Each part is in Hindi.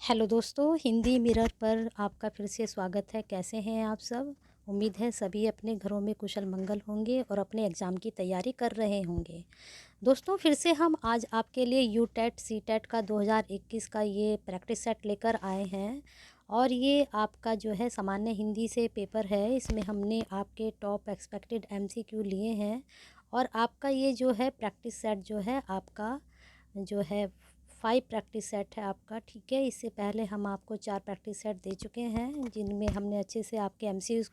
हेलो दोस्तों, हिंदी मिरर पर आपका फिर से स्वागत है। कैसे हैं आप सब? उम्मीद है सभी अपने घरों में कुशल मंगल होंगे और अपने एग्ज़ाम की तैयारी कर रहे होंगे। दोस्तों, फिर से हम आज आपके लिए यू टेट सी टेट का 2021 का ये प्रैक्टिस सेट लेकर आए हैं। और ये आपका जो है सामान्य हिंदी से पेपर है। इसमें हमने आपके टॉप एक्सपेक्टेड एमसीक्यू लिए हैं। और आपका ये जो है प्रैक्टिस सेट जो है आपका जो है 5 प्रैक्टिस सेट है आपका, ठीक है। इससे पहले हम आपको 4 प्रैक्टिस सेट दे चुके हैं जिनमें हमने अच्छे से आपके एमसीक्यूज़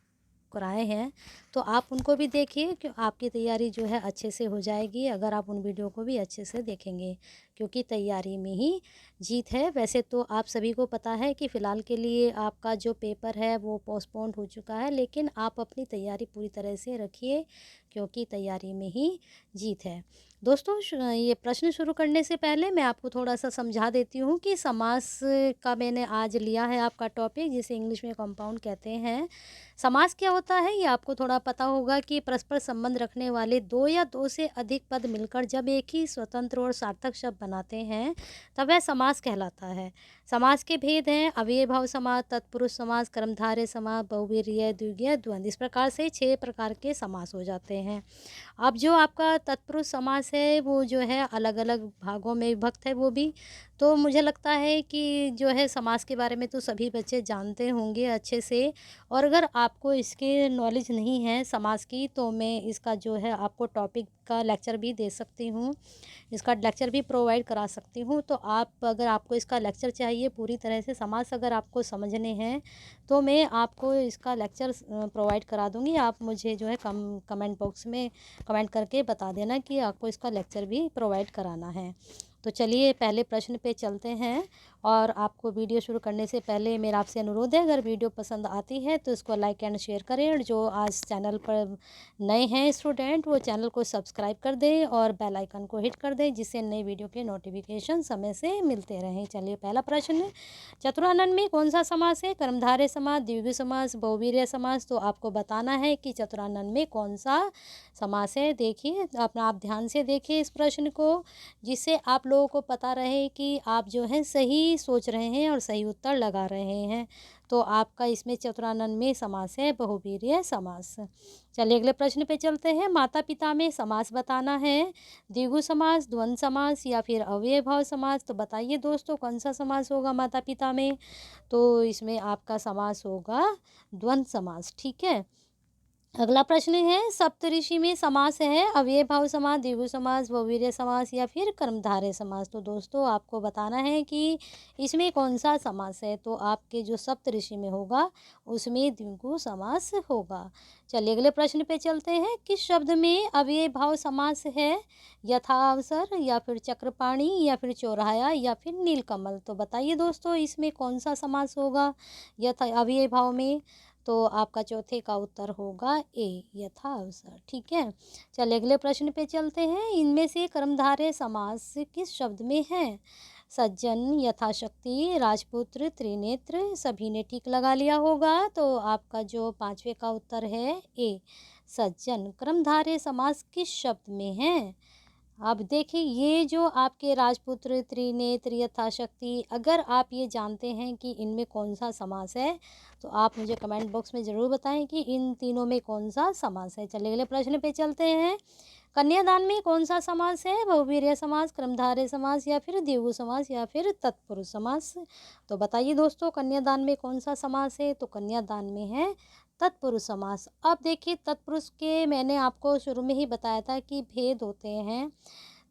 कराए हैं। तो आप उनको भी देखिए कि आपकी तैयारी जो है अच्छे से हो जाएगी अगर आप उन वीडियो को भी अच्छे से देखेंगे, क्योंकि तैयारी में ही जीत है। वैसे तो आप सभी को पता है कि फ़िलहाल के लिए आपका जो पेपर है वो पोस्टपोन्ड हो चुका है, लेकिन आप अपनी तैयारी पूरी तरह से रखिए, क्योंकि तैयारी में ही जीत है। दोस्तों, ये प्रश्न शुरू करने से पहले मैं आपको थोड़ा-सा समझा देती हूँ कि समास का मैंने आज लिया है आपका टॉपिक, जिसे इंग्लिश में कंपाउंड कहते हैं। समास क्या होता है ये आपको थोड़ा पता होगा कि परस्पर संबंध रखने वाले 2 या 2 से अधिक पद मिलकर जब एक ही स्वतंत्र और सार्थक शब्द बनाते हैं, तब वह समास कहलाता है। समास के भेद हैं अव्ययभाव समास, तत्पुरुष समास, कर्मधारय समास, बहुव्रीहि, द्विगुण, द्वंद्व। इस प्रकार से 6 प्रकार के समास हो जाते हैं। अब जो आपका तत्पुरुष समास है वो जो है अलग-अलग भागों में विभक्त है वो भी। तो मुझे लगता है कि जो है समास के बारे में तो सभी बच्चे जानते होंगे अच्छे से। और अगर आपको इसके नॉलेज नहीं है समास की, तो मैं इसका जो है आपको टॉपिक का लेक्चर भी दे सकती हूँ। इसका लेक्चर भी प्रोवाइड करा सकती हूँ। तो आप अगर आपको इसका लेक्चर चाहिए पूरी तरह से समास अगर आपको समझने हैं, तो मैं आपको इसका लेक्चर प्रोवाइड करा दूँगी। आप मुझे जो है कमेंट बॉक्स में कमेंट करके बता देना कि आपको इसका लेक्चर भी प्रोवाइड कराना है। तो चलिए पहले प्रश्न पे चलते हैं। और आपको वीडियो शुरू करने से पहले मेरा आपसे अनुरोध है, अगर वीडियो पसंद आती है तो इसको लाइक एंड शेयर करें। और जो आज चैनल पर नए हैं स्टूडेंट, वो चैनल को सब्सक्राइब कर दें और बेल आइकन को हिट कर दें, जिससे नई वीडियो के नोटिफिकेशन समय से मिलते रहें। चलिए पहला प्रश्न, चतुरानन में कौन सा समास है? कर्मधारय समास, द्विगु समास, बहुव्रीहि समास। तो आपको बताना है कि चतुरानन में कौन सा समास है। देखिए अपना आप ध्यान से देखिए इस प्रश्न को, जिससे आप लोगों को पता रहे कि आप जो है सही सोच रहे हैं और सही उत्तर लगा रहे हैं। तो आपका इसमें चतुरानन में समास है बहुव्रीहि समास। चलिए अगले प्रश्न पे चलते हैं। माता पिता में समास बताना है, द्विगु समास, द्वंद्व समास या फिर अव्ययभाव समास। तो बताइए दोस्तों कौन सा समास होगा माता पिता में? तो इसमें आपका समास होगा द्वंद्व समास, ठीक है। अगला प्रश्न है, सप्तऋषि में समास है, अव्ययभाव समास, द्विगु समास, बहुव्रीहि समास या फिर कर्मधारय समास। तो दोस्तों आपको बताना है कि इसमें कौन सा समास है। तो आपके जो सप्तऋषि में होगा उसमें द्विगु समास होगा। चलिए अगले प्रश्न पे चलते हैं। किस शब्द में अव्ययभाव समास है? यथा अवसर या फिर चक्रपाणी या फिर चौराहा या फिर नीलकमल। तो बताइए दोस्तों इसमें कौन सा समास होगा यथा अव्ययभाव में? तो आपका चौथे का उत्तर होगा ए, यथा अवसर, ठीक है। चलिए अगले प्रश्न पे चलते हैं। इनमें से कर्मधारय समास किस शब्द में है? सज्जन, यथाशक्ति, राजपुत्र, त्रिनेत्र। सभी ने टिक लगा लिया होगा। तो आपका जो पांचवे का उत्तर है ए, सज्जन। कर्मधारय समास किस शब्द में है? अब देखिए ये जो आपके राजपुत्र, त्रिनेत्र, यथाशक्ति, अगर आप ये जानते हैं कि इनमें कौन सा समास है, तो आप मुझे कमेंट बॉक्स में ज़रूर बताएं कि इन तीनों में कौन सा समास है। चलिए अगले प्रश्न पे चलते हैं। कन्यादान में कौन सा समास है? बहुव्रीहि समास, कर्मधारय समास या फिर द्विगु समास या फिर तत्पुरुष समास। तो बताइए दोस्तों कन्यादान में कौन सा समास है? तो कन्यादान में है तत्पुरुष समास। अब देखिए तत्पुरुष के मैंने आपको शुरू में ही बताया था कि भेद होते हैं,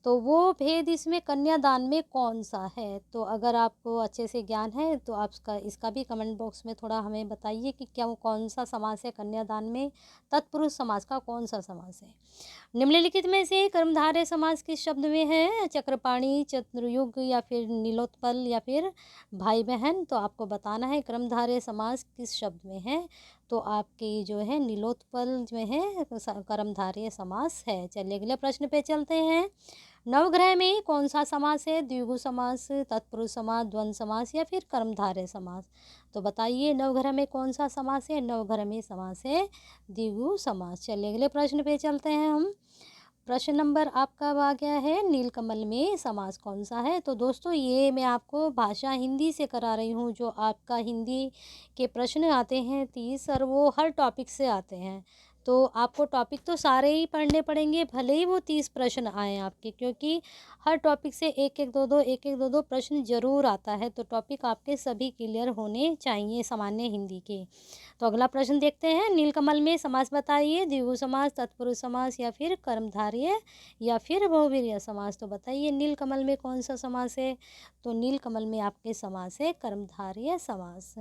तो वो भेद इसमें कन्यादान में कौन सा है? तो अगर आपको अच्छे से ज्ञान है तो आप इसका भी कमेंट बॉक्स में थोड़ा हमें बताइए कि क्या वो कौन सा समास है कन्यादान में, तत्पुरुष समास का कौन सा समास है। निम्नलिखित में से कर्मधारय समास किस शब्द में है? चक्रपाणी, चतुर्युग या फिर नीलोत्पल या फिर भाई बहन। तो आपको बताना है कर्मधारय समास किस शब्द में है। तो आपकी जो है नीलोत्पल में है कर्मधारय समास है। चलिए अगले प्रश्न पे चलते हैं। नवग्रह में कौन सा समास है? द्विगु समास, तत्पुरुष समास, द्वंद्व समास या फिर कर्मधारय समास। तो बताइए नवग्रह में कौन सा समास है? नवग्रह में समास है द्विगु समास। चलिए अगले प्रश्न पे चलते हैं हम। प्रश्न नंबर आपका आ गया है, नीलकमल में समास कौन सा है। तो दोस्तों ये मैं आपको भाषा हिंदी से करा रही हूँ। जो आपका हिंदी के प्रश्न आते हैं 30 और वो हर टॉपिक से आते हैं। तो आपको टॉपिक तो सारे ही पढ़ने पड़ेंगे, भले ही वो 30 प्रश्न आएँ आपके, क्योंकि हर टॉपिक से एक एक दो दो प्रश्न ज़रूर आता है। तो टॉपिक आपके सभी क्लियर होने चाहिए सामान्य हिंदी के। तो अगला प्रश्न देखते हैं, नीलकमल में समास बताइए। द्विगु समास, तत्पुरुष समास या फिर कर्मधारय या फिर बहुव्रीहि समास। तो बताइए नीलकमल में कौन सा समास है। तो नीलकमल में आपके समास है कर्मधारय समास।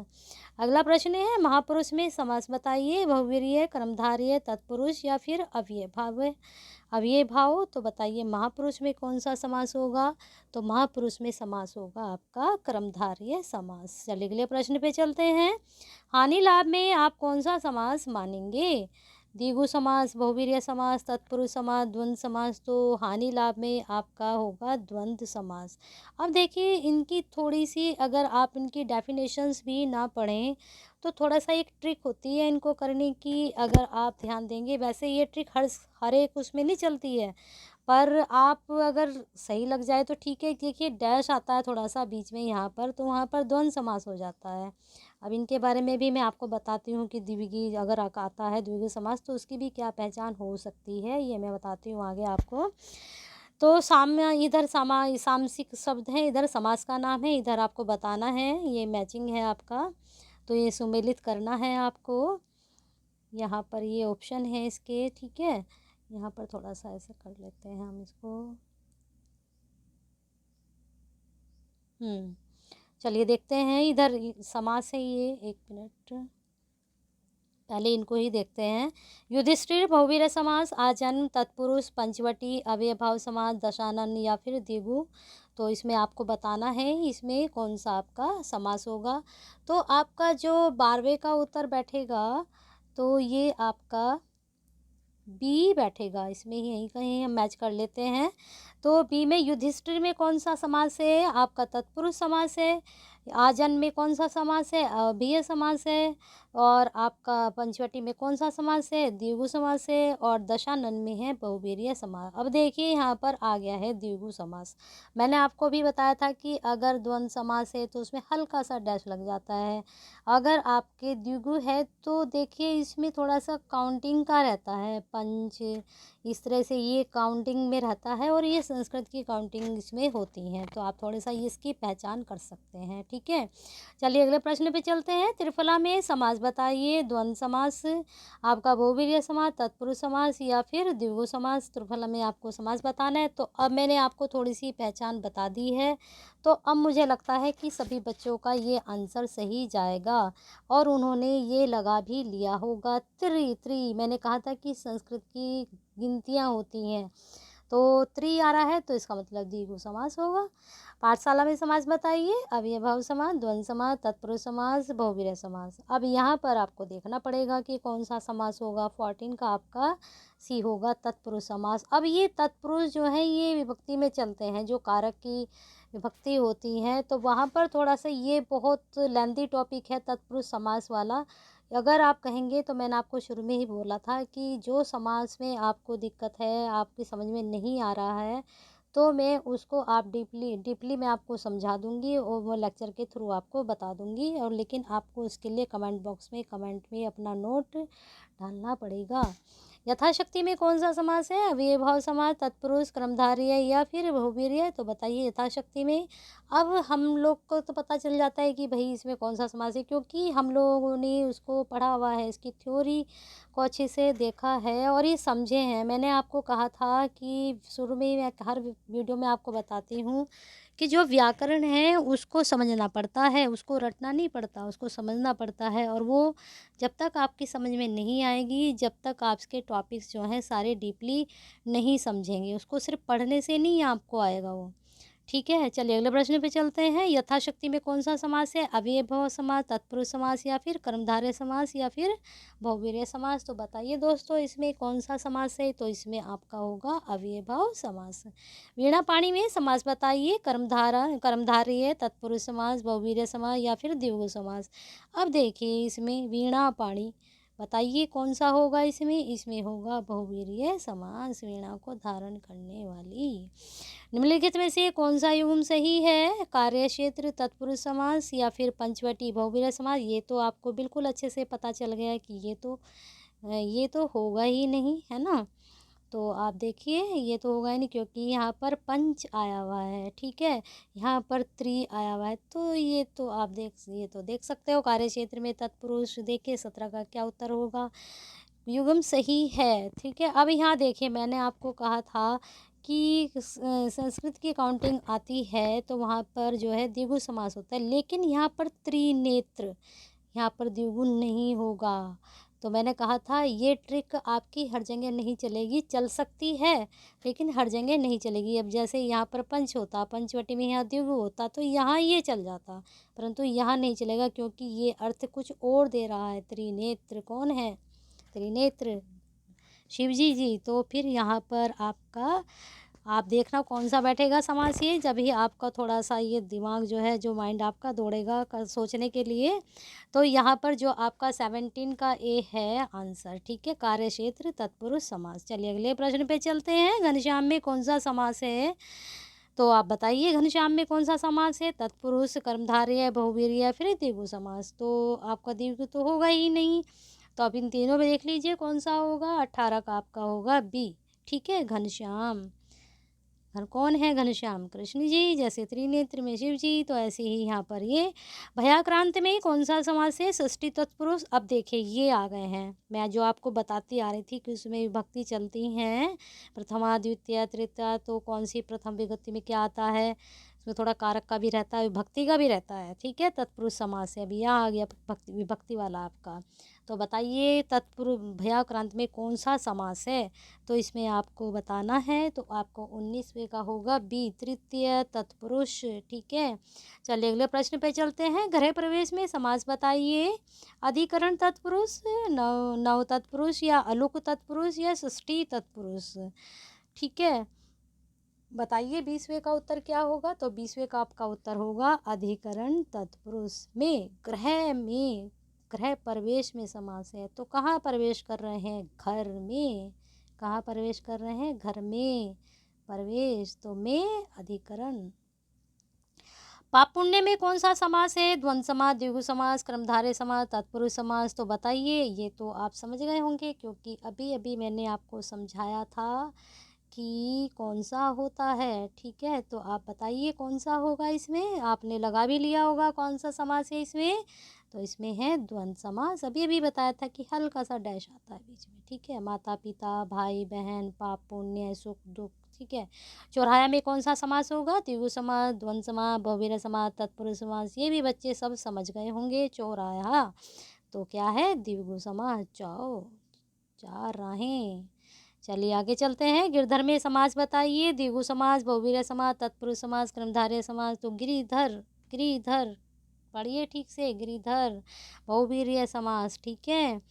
अगला प्रश्न है, महापुरुष में समास बताइए। बहुव्रीहि, कर्मधारय, तत्पुरुष या फिर अव्यय भाव। अव्यय भाव। तो बताइए महापुरुष में कौन सा समास होगा। तो महापुरुष में समास होगा आपका कर्मधारय समास। चलिए अगले प्रश्न पे चलते हैं, हानि लाभ में आप कौन सा समास मानेंगे। द्विगु समास, बहुव्रीहि समास, तत्पुरुष समास, द्वंद्व समास। तो हानि लाभ में आपका होगा द्वंद्व समास। अब देखिए इनकी थोड़ी सी, अगर आप इनकी डेफिनेशंस भी ना पढ़ें तो थोड़ा सा एक ट्रिक होती है इनको करने की, अगर आप ध्यान देंगे। वैसे ये ट्रिक हर एक उसमें नहीं चलती है, पर आप अगर सही लग जाए तो ठीक है। देखिए डैश आता है थोड़ा सा बीच में यहाँ पर, तो वहाँ पर द्वंद्व समास हो जाता है। अब इनके बारे में भी मैं आपको बताती हूँ कि द्विगी अगर आता है द्विगु समास तो उसकी भी क्या पहचान हो सकती है, ये मैं बताती हूँ आगे आपको। तो साम्य, इधर सामसिक शब्द है, इधर समास का नाम है, इधर आपको बताना है, ये मैचिंग है आपका। तो ये सुमेलित करना है आपको। यहाँ पर ये ऑप्शन है इसके, ठीक है। यहाँ पर थोड़ा सा ऐसे कर लेते हैं हम इसको। चलिए देखते हैं, इधर समास है ये, एक मिनट पहले इनको ही देखते हैं। युधिष्ठिर बहुवीर समास, आजन्म, तत्पुरुष, पंचवटी, अव्ययभाव समास, दशानन या फिर द्विगु। तो इसमें आपको बताना है इसमें कौन सा आपका समास होगा। तो आपका जो 12वें का उत्तर बैठेगा तो ये आपका बी बैठेगा। इसमें ही यहीं कहीं हम मैच कर लेते हैं। तो बी में युधिष्ठिर में कौन सा समास है, आपका तत्पुरुष समास है। आजन में कौन सा समास है, अव्यय समास है। और आपका पंचवटी में कौन सा समास है, द्विगु समास है। और दशानन में है बहुव्रीहि समास। अब देखिए यहाँ पर आ गया है द्विगु समास। मैंने आपको भी बताया था कि अगर द्वंद्व समास है तो उसमें हल्का सा डैश लग जाता है। अगर आपके द्विगु है तो देखिए इसमें थोड़ा सा काउंटिंग का रहता है, पंच इस तरह से ये काउंटिंग में रहता है, और ये संस्कृत की काउंटिंग इसमें होती हैं। तो आप थोड़ा सा इसकी पहचान कर सकते हैं, ठीक है। चलिए अगले प्रश्न पे चलते हैं, त्रिफला में समास बताइए। द्वंद्व समास, आपका बहुव्रीहि समास, तत्पुरुष समास या फिर द्विगु समास। त्रिफला में आपको समास बताना है। तो अब मैंने आपको थोड़ी सी पहचान बता दी है, तो अब मुझे लगता है कि सभी बच्चों का ये आंसर सही जाएगा और उन्होंने ये लगा भी लिया होगा। त्रि मैंने कहा था कि संस्कृत की गिनतियाँ होती हैं, तो त्रि आ रहा है तो इसका मतलब द्विगु समास होगा। पाठशाला में समास बताइए। अव्ययभाव समास, द्वंद्व समास, तत्पुरुष समास, बहुव्रीहि समास। अब यहाँ पर आपको देखना पड़ेगा कि कौन सा समास होगा। 14 का आपका सी होगा तत्पुरुष समास। अब ये तत्पुरुष जो है ये विभक्ति में चलते हैं, जो कारक की विभक्ति होती हैं, तो वहाँ पर थोड़ा सा ये बहुत लेंथी टॉपिक है तत्पुरुष समास वाला। अगर आप कहेंगे तो मैंने आपको शुरू में ही बोला था कि जो समास में आपको दिक्कत है, आपकी समझ में नहीं आ रहा है, तो मैं उसको आप डीपली मैं आपको समझा दूंगी और वो लेक्चर के थ्रू आपको बता दूंगी। और लेकिन आपको उसके लिए कमेंट बॉक्स में कमेंट में अपना नोट डालना पड़ेगा। यथाशक्ति में कौन सा समास है, अव्ययभाव समास, तत्पुरुष, कर्मधारय या फिर बहुव्रीहि। तो बताइए यथाशक्ति में। अब हम लोग को तो पता चल जाता है कि भाई इसमें कौन सा समास है, क्योंकि हम लोगों ने उसको पढ़ा हुआ है, इसकी थ्योरी को अच्छे से देखा है और ये समझे हैं। मैंने आपको कहा था कि शुरू में ही मैं हर वीडियो में आपको बताती हूँ कि जो व्याकरण है उसको समझना पड़ता है, उसको रटना नहीं पड़ता, उसको समझना पड़ता है। और वो जब तक आपकी समझ में नहीं आएगी, जब तक आपके टॉपिक्स जो हैं सारे डीपली नहीं समझेंगे, उसको सिर्फ पढ़ने से नहीं आपको आएगा वो, ठीक है। चलिए अगले प्रश्न पे चलते हैं। यथाशक्ति में कौन सा समास है, अव्ययभाव समास, तत्पुरुष समास या फिर कर्मधारय समास या फिर बहुव्रीहि समास। तो बताइए दोस्तों इसमें कौन सा समास है। तो इसमें आपका होगा अव्ययभाव समास। वीणा पाणी में समास बताइए। कर्मधारय, तत्पुरुष समास, बहुव्रीहि समास या फिर द्विगु समास। अब देखिए इसमें वीणा पाणी बताइए कौन सा होगा इसमें। इसमें होगा बहुवीर्य समास, वीणा को धारण करने वाली। निम्नलिखित में से कौन सा युग्म सही है, कार्यक्षेत्र तत्पुरुष समास या फिर पंचवटी बहुवीर्य समास। ये तो आपको बिल्कुल अच्छे से पता चल गया कि ये तो होगा ही नहीं, है ना। तो आप देखिए ये तो होगा ही नहीं, क्योंकि यहाँ पर पंच आया हुआ है, ठीक है, यहाँ पर त्रि आया हुआ है। तो ये तो देख सकते हो कार्यक्षेत्र में तत्पुरुष। देखिए 17 का क्या उत्तर होगा, युग्म सही है, ठीक है। अब यहाँ देखिए मैंने आपको कहा था कि संस्कृत की काउंटिंग आती है तो वहाँ पर जो है द्विगु समास होता है, लेकिन यहाँ पर त्रिनेत्र, यहाँ पर द्विगुण नहीं होगा। तो मैंने कहा था ये ट्रिक आपकी हर जगह नहीं चलेगी, चल सकती है लेकिन हर जगह नहीं चलेगी। अब जैसे यहाँ पर पंच होता, पंचवटी में यहाँ द्विगु होता तो यहाँ ये चल जाता, परंतु यहाँ नहीं चलेगा क्योंकि ये अर्थ कुछ और दे रहा है। त्रिनेत्र कौन है, त्रिनेत्र शिवजी जी। तो फिर यहाँ पर आपका आप देखना कौन सा बैठेगा समास, ये जब ही आपका थोड़ा सा ये दिमाग जो है, जो माइंड आपका दौड़ेगा सोचने के लिए। तो यहाँ पर जो आपका 17 का ए है आंसर, ठीक है, कार्यक्षेत्र तत्पुरुष समास। चलिए अगले प्रश्न पे चलते हैं। घनश्याम में कौन सा समास है, तो आप बताइए घनश्याम में कौन सा समास है, तत्पुरुष, कर्मधारय, बहुवीर्य या फिर द्विगु समास। तो आपका द्विगु तो होगा ही नहीं, तो आप इन तीनों में देख लीजिए कौन सा होगा। 18 का आपका होगा बी, ठीक है, घनश्याम। कौन है घनश्याम, कृष्ण जी। जैसे त्रिनेत्र में शिव जी, तो ऐसे ही यहाँ पर ये भयाक्रांत में कौन सा समास है, षष्ठी तत्पुरुष। अब देखिए ये आ गए हैं, मैं जो आपको बताती आ रही थी कि उसमें विभक्ति चलती हैं, प्रथमा द्वितीय तृतीया। तो कौन सी प्रथम विभक्ति में क्या आता है, उसमें थोड़ा कारक का भी रहता है, विभक्ति का भी रहता है, ठीक है, तत्पुरुष समास है। अभी यहाँ आ गया विभक्ति वाला आपका। तो बताइए तत्पुरुष भयाक्रांत में कौन सा समास है, तो इसमें आपको बताना है। तो आपको 19वें का होगा बी, तृतीय तत्पुरुष, ठीक है। चलिए अगले प्रश्न पे चलते हैं। गृह प्रवेश में समास बताइए, अधिकरण तत्पुरुष, नव तत्पुरुष या अलुक तत्पुरुष या षष्ठी तत्पुरुष, ठीक है। बताइए 20वें का उत्तर क्या होगा, तो 20वें का आपका उत्तर होगा अधिकरण तत्पुरुष में। गृह प्रवेश में समास है, तो कहाँ प्रवेश कर रहे हैं, घर में। कहाँ प्रवेश कर रहे हैं, घर में प्रवेश, तो में अधिकरण। पाप पुण्य में कौन सा समास है, द्वंद्व समास, द्विगु समास, कर्मधारय समास, तत्पुरुष समास। तो बताइए, ये तो आप समझ गए होंगे क्योंकि अभी अभी मैंने आपको समझाया था कि कौन सा होता है, ठीक है। तो आप बताइए कौन सा होगा, इसमें आपने लगा भी लिया होगा कौन सा समास है इसमें। तो इसमें है द्वंद्व समास। अभी अभी बताया था कि हल्का सा डैश आता है बीच में, ठीक है। माता पिता, भाई बहन, पाप पुण्य, सुख दुख, ठीक है। चौराहा में कौन सा समास होगा, द्विगु समास, द्वंद्व समास, बहुवीर्य समास, तत्पुरुष समास। ये भी बच्चे सब समझ गए होंगे। चौराहा तो क्या है, द्विगु समास। चार राहें। चलिए आगे चलते हैं। गिरधर में समास बताइए, द्विगु समास, बहुवीर्य समास, तत्पुरुष समास, कर्मधारय समास। तो गिरिधर पढ़िए ठीक से, गिरिधर बहुवीर्य समास, ठीक है।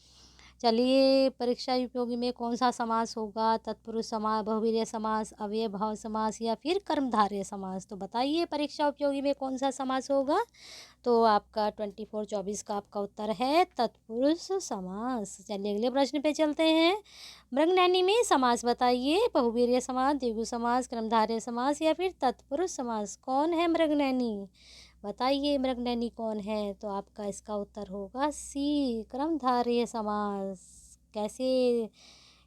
चलिए परीक्षा उपयोगी में कौन सा समास होगा, तत्पुरुष समास, बहुवीर्य समास, अव्यय भाव समास या फिर कर्मधारय समास। तो बताइए परीक्षा उपयोगी में कौन सा समास होगा, तो आपका 24/24 का आपका उत्तर है तत्पुरुष समास। चलिए अगले प्रश्न पे चलते हैं। मृगनयनी में समास बताइए, बहुवीर्य समास, द्विगु समास, कर्मधारय समास या फिर तत्पुरुष समास। कौन है मृगनयनी, बताइए मृगनयनी कौन है, तो आपका इसका उत्तर होगा सी, कर्मधारय समास।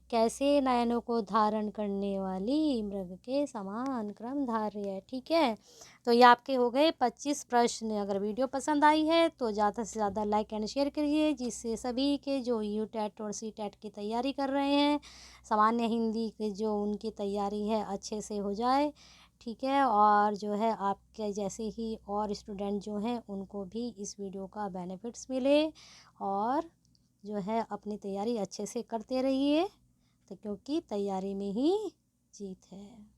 कैसे नयनों को धारण करने वाली, मृग के समान, कर्मधारय, ठीक है। तो ये आपके हो गए 25 प्रश्न। अगर वीडियो पसंद आई है तो ज़्यादा से ज़्यादा लाइक एंड शेयर करिए, जिससे सभी के जो यूटेट और सीटेट की तैयारी कर रहे हैं, सामान्य हिंदी की जो उनकी तैयारी है अच्छे से हो जाए, ठीक है। और जो है आपके जैसे ही और स्टूडेंट जो हैं उनको भी इस वीडियो का बेनिफिट्स मिले, और जो है अपनी तैयारी अच्छे से करते रहिए, तो क्योंकि तैयारी में ही जीत है।